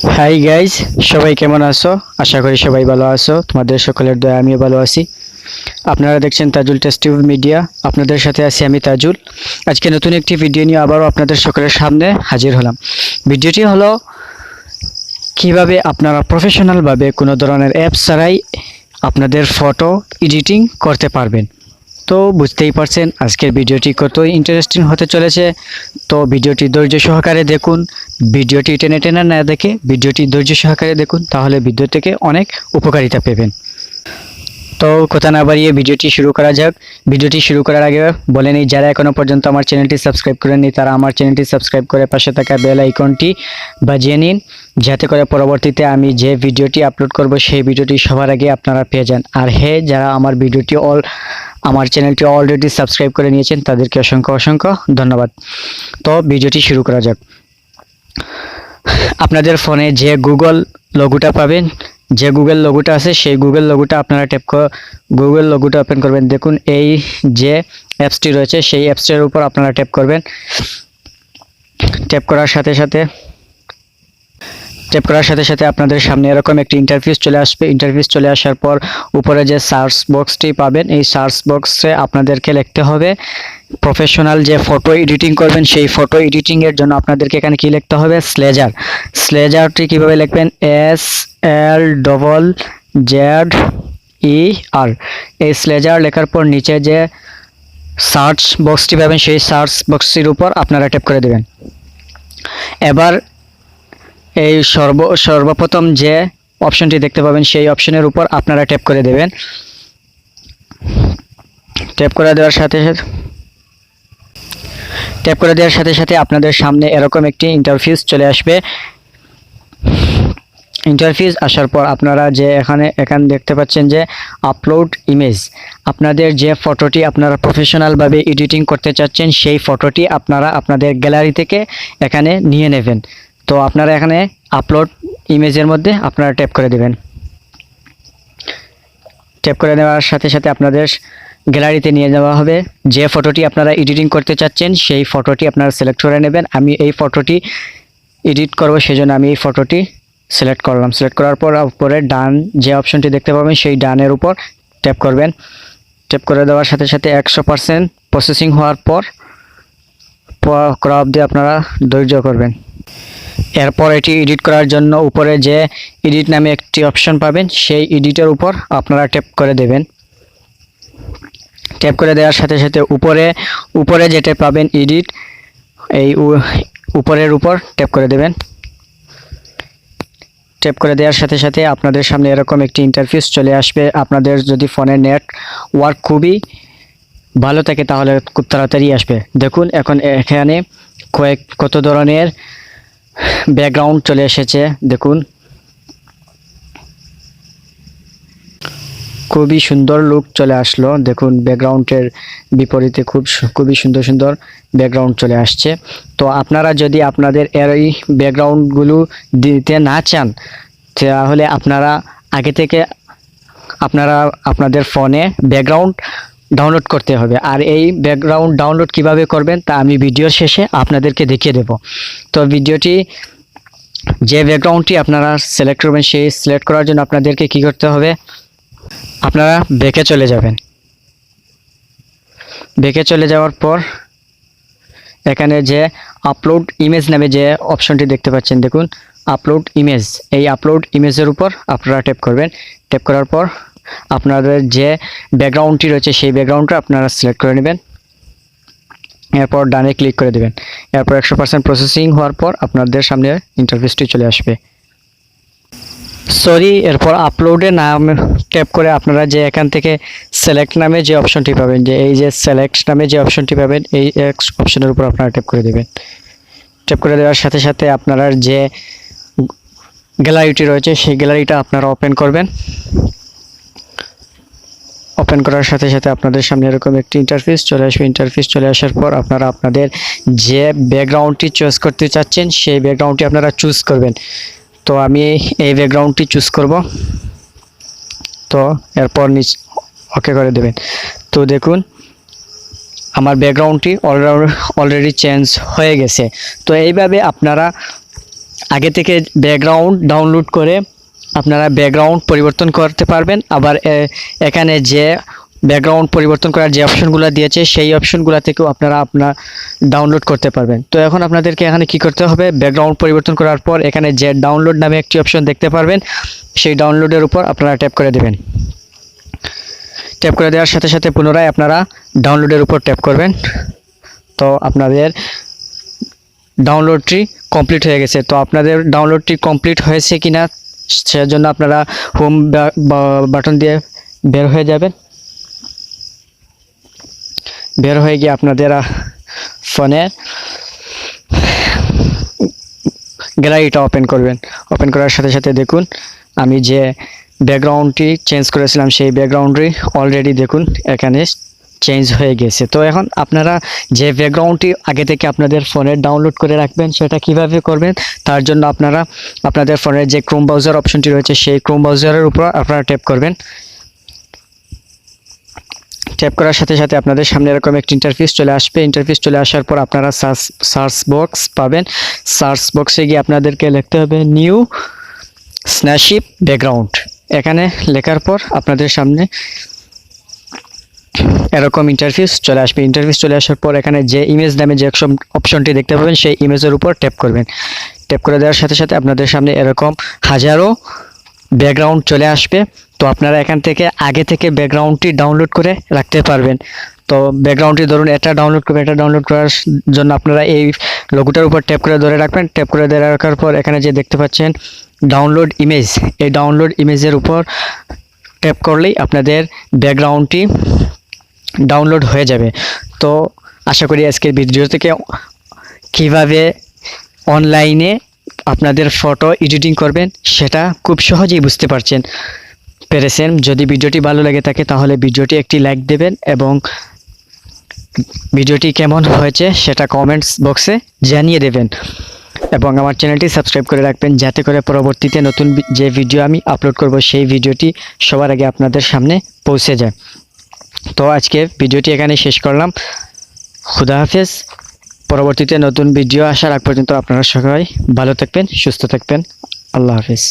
Hi guys, সবাই কেমন আছো? আশা করি সবাই ভালো আছো। তোমাদের সকলের দয়া আমিও ভালো আছি। আপনারা দেখছেন তাজুল টেস্টিভ মিডিয়া। আপনাদের সাথে আছি আমি তাজুল। আজকে নতুন একটি ভিডিও নিয়ে আবারও আপনাদের সকলের সামনে হাজির হলাম। ভিডিওটি হলো কিভাবে আপনারা প্রফেশনালভাবে কোনো ধরনের অ্যাপস ছাড়াই আপনাদের ফটো এডিটিং করতে পারবেন। তো বুঝতেই পারছেন আজকের ভিডিওটি কত ইন্টারেস্টিং হতে চলেছে। তো ভিডিওটি ধৈর্য সহকারে দেখুন। ভিডিওটি টেনে টেনে না দেখে ভিডিওটি ধৈর্য সহকারে দেখুন, তাহলে ভিডিও থেকে অনেক উপকারিতা পাবেন। তো কথা না বাড়িয়ে ভিডিওটি শুরু করা যাক। ভিডিওটি শুরু করার আগে বলে নিই, যারা এখনও পর্যন্ত আমার চ্যানেলটি সাবস্ক্রাইব করেননি তারা আমার চ্যানেলটি সাবস্ক্রাইব করে পাশে থাকা বেল আইকনটি বাজিয়ে নিন, যাতে করে পরবর্তীতে আমি যে ভিডিওটি আপলোড করব সেই ভিডিওটি সবার আগে আপনারা পেয়ে যান। আর হ্যাঁ, যারা আমার চ্যানেলটি অলরেডি সাবস্ক্রাইব করে নিয়েছেন তাদেরকে অসংখ্য অসংখ্য ধন্যবাদ। তো ভিডিওটি শুরু করা যাক। আপনাদের ফোনে যে গুগল লোগোটা পাবেন, যে গুগল লোগোটা আছে সেই গুগল লোগোটা আপনারা গুগল লোগোটা ওপেন করবেন। দেখুন এই যে অ্যাপসটি রয়েছে সেই অ্যাপসটির উপর আপনারা ট্যাপ করবেন। ট্যাপ করার সাথে সাথে আপনাদের সামনে এরকম একটি ইন্টারফেস চলে আসবে। ইন্টারফেস চলে আসার পর উপরে যে সার্চ বক্সটি পাবেন, এই সার্চ বক্সে আপনাদেরকে লিখতে হবে প্রফেশনাল যে ফটো এডিটিং করবেন সেই ফটো এডিটিং এর জন্য আপনাদেরকে এখানে কি লিখতে হবে, স্লেজার। স্লেজারটি কিভাবে লিখবেন, SLZER। এই স্লেজার লেখার পর নিচে যে সার্চ বক্সটি পাবেন সেই সার্চ বক্সটির উপর আপনারা ট্যাপ করে দেবেন। এবার এই সর্বপ্রথম যে অপশনটি দেখতে পাবেন সেই অপশনের উপর আপনারা ট্যাপ করে দেবেন। ট্যাপ করে দেওয়ার সাথে আপনাদের সামনে এরকম একটি ইন্টারফেস চলে আসবে। ইন্টারফেস আসার পর আপনারা যে এখানে দেখতে পাচ্ছেন যে আপলোড ইমেজ। আপনাদের যে ফটোটি আপনারা প্রফেশনালভাবে এডিটিং করতে চাচ্ছেন সেই ফটোটি আপনারা আপনাদের গ্যালারি থেকে এখানে নিয়ে নেবেন। তো আপনারা এখানে আপলোড ইমেজের মধ্যে আপনারা ট্যাপ করে দেবেন। ট্যাপ করে দেওয়ার সাথে সাথে আপনাদের গ্যালারিতে নিয়ে যাওয়া হবে। যে ফটোটি আপনারা এডিটিং করতে চাচ্ছেন সেই ফটোটি আপনারা সিলেক্ট করে নেবেন। আমি এই ফটোটি এডিট করব, সেজন্য আমি এই ফটোটি সিলেক্ট করলাম। সিলেক্ট করার পর উপরে ডান যে অপশনটি দেখতে পাবেন সেই ডানের উপর ট্যাপ করবেন। ট্যাপ করে দেওয়ার সাথে সাথে 100% প্রসেসিং হওয়ার পর করা অবধি আপনারা ধৈর্য করবেন। এরপর এটি এডিট করার জন্য উপরে যে এডিট নামে একটি অপশন পাবেন সেই এডিটের উপর আপনারা ট্যাপ করে দেবেন। ট্যাপ করে দেওয়ার সাথে সাথে উপরে যেটা পাবেন এডিট, এই উপরের উপর ট্যাপ করে দেবেন। ট্যাপ করে দেওয়ার সাথে সাথে আপনাদের সামনে এরকম একটি ইন্টারফেস চলে আসবে। আপনাদের যদি ফোনের নেটওয়ার্ক খুবই ভালো থাকে তাহলে খুব তাড়াতাড়ি আসবে। দেখুন এখন এখানে কত ধরনের ব্যাকগ্রাউন্ড চলে এসেছে। দেখুন খুবই সুন্দর লুক চলে আসলো। দেখুন ব্যাকগ্রাউন্ডের বিপরীতে খুবই সুন্দর সুন্দর ব্যাকগ্রাউন্ড চলে আসছে। তো আপনারা যদি আপনাদের এই ব্যাকগ্রাউন্ডগুলো দিতে না চান তাহলে আপনারা আগে থেকে আপনাদের ফোনে ব্যাকগ্রাউন্ড ডাউনলোড করতে হবে। আর এই ব্যাকগ্রাউন্ড ডাউনলোড কিভাবে করবেন তা আমি ভিডিওর শেষে আপনাদেরকে দেখিয়ে দেব। তো যে ব্যাকগ্রাউন্ডটি আপনারা সিলেক্ট করবেন সেই সিলেক্ট করার জন্য আপনাদেরকে কি করতে হবে, আপনারা ব্যাকে চলে যাবেন। ব্যাকে চলে যাওয়ার পর এখানে যে আপলোড ইমেজ নামে যে অপশনটি দেখতে পাচ্ছেন, দেখুন আপলোড ইমেজ। এই আপলোড ইমেজের উপর আপনারা ট্যাপ করবেন। ট্যাপ করার পর আপনাদের যে ব্যাকগ্রাউন্ডটি রয়েছে সেই ব্যাকগ্রাউন্ডটা আপনারা সিলেক্ট করে নেবেন। এরপর ডানে ক্লিক করে দেবেন। এরপর 100% প্রসেসিং হওয়ার পর আপনাদের সামনে ইন্টারফেসটি চলে আসবে। এরপর আপলোডে নাম ট্যাপ করে আপনারা যে এখান থেকে সিলেক্ট নামে যে অপশনটি পাবেন, যে এই যে সিলেক্ট নামে যে অপশনটি পাবেন এই অপশনের উপর আপনারা ট্যাপ করে দেবেন। ট্যাপ করে দেওয়ার সাথে সাথে আপনারা যে গ্যালারিটি রয়েছে সেই গ্যালারিটা আপনারা ওপেন করবেন। ওপেন করার সাথে সাথে আপনাদের সামনে এরকম একটি ইন্টারফেস চলে আসবে। ইন্টারফেস চলে আসার পর আপনারা আপনাদের যে ব্যাকগ্রাউন্ডটি চয়েস করতে চাচ্ছেন সেই ব্যাকগ্রাউন্ডটি আপনারা চুজ করবেন। তো আমি এই ব্যাকগ্রাউন্ডটি চুজ করব। তো এরপর ওকে করে দেবেন। তো দেখুন আমার ব্যাকগ্রাউন্ডটি অলরেডি চেঞ্জ হয়ে গেছে। তো এইভাবে আপনারা আগে থেকে ব্যাকগ্রাউন্ড ডাউনলোড করে আপনারা ব্যাকগ্রাউন্ড পরিবর্তন করতে পারবেন। আবার এখানে যে ব্যাকগ্রাউন্ড পরিবর্তন করার যে অপশনগুলো দিয়েছে সেই অপশনগুলো থেকেও আপনারা আপনার ডাউনলোড করতে পারবেন। তো এখন আপনাদেরকে এখানে কি করতে হবে, ব্যাকগ্রাউন্ড পরিবর্তন করার পর এখানে যে ডাউনলোড নামে একটি অপশন দেখতে পারবেন, সেই ডাউনলোডের উপর আপনারা ট্যাপ করে দেবেন। ট্যাপ করে দেওয়ার সাথে সাথে পুনরায় আপনারা ডাউনলোডের উপর ট্যাপ করবেন। তো আপনাদের ডাউনলোডটি কমপ্লিট হয়ে গেছে। তো আপনাদের ডাউনলোডটি কমপ্লিট হয়েছে কিনা সেজন্য আপনারা হোম বাটন দিয়ে বের হয়ে যাবেন। বের হয়ে গিয়ে আপনাদের ফোনের গ্যালারিটা ওপেন করবেন। ওপেন করার সাথে সাথে দেখুন আমি যে ব্যাকগ্রাউন্ডটি চেঞ্জ করেছিলাম সেই ব্যাকগ্রাউন্ডটি অলরেডি দেখুন এখানে চেঞ্জ হয়ে গেছে। তো এখন আপনারা যে ব্যাকগ্রাউন্ডটি আগে থেকে আপনাদের ফোনে ডাউনলোড করে রাখবেন সেটা কিভাবে করবেন, তার জন্য আপনারা আপনাদের ফোনের যে ক্রোম ব্রাউজার অপশনটি রয়েছে সেই ক্রোম ব্রাউজারের উপর আপনারা ট্যাপ করবেন। ট্যাপ করার সাথে সাথে আপনাদের সামনে এরকম একটি ইন্টারফেস চলে আসবে। ইন্টারফেস চলে আসার পর আপনারা সার্চ বক্স পাবেন। সার্চ বক্সে গিয়ে আপনাদেরকে লিখতে হবে নিউ স্ন্যাশিপ ব্যাকগ্রাউন্ড। এখানে লেখার পর আপনাদের সামনে এরকম ইন্টারফেস চলে আসবে। ইন্টারফেস চলে আসার পর এখানে যে ইমেজ নামে যে অপশনটি দেখতে পাবেন সেই ইমেজের উপর ট্যাপ করবেন। ট্যাপ করে দেওয়ার সাথে সাথে আপনাদের সামনে এরকম হাজারো ব্যাকগ্রাউন্ড চলে আসবে। তো আপনারা এখান থেকে আগে থেকে ব্যাকগ্রাউন্ডটি ডাউনলোড করে রাখতে পারবেন। তো ব্যাকগ্রাউন্ডটি ধরুন এটা ডাউনলোড করবেন, এটা ডাউনলোড করার জন্য আপনারা এই লোগোটার উপর ট্যাপ করে ধরে রাখবেন। ট্যাপ করে ধরে রাখার পর এখানে যে দেখতে পাচ্ছেন ডাউনলোড ইমেজ, এই ডাউনলোড ইমেজের উপর ট্যাপ করলেই আপনাদের ব্যাকগ্রাউন্ডটি ডাউনলোড হয়ে যাবে। তো আশা করি আজকের ভিডিও থেকে কিভাবে অনলাইনে আপনাদের ফটো এডিটিং করবেন সেটা খুব সহজেই বুঝতে পেরেছেন। যদি ভিডিওটি ভালো লাগে থাকে তাহলে ভিডিওটি একটি লাইক দেবেন এবং ভিডিওটি কেমন হয়েছে সেটা কমেন্টস বক্সে জানিয়ে দেবেন এবং আমার চ্যানেলটি সাবস্ক্রাইব করে রাখবেন যাতে করে পরবর্তীতে নতুন যে ভিডিও আমি আপলোড করব সেই ভিডিওটি সবার আগে আপনাদের সামনে পৌঁছে যায়। তো আজকে ভিডিওটি এখানে শেষ করলাম। খুদা হাফেজ। পরবর্তীতে নতুন ভিডিও আসার আগ পর্যন্ত আপনারা সবাই ভালো থাকবেন, সুস্থ থাকবেন। আল্লাহ হাফেজ।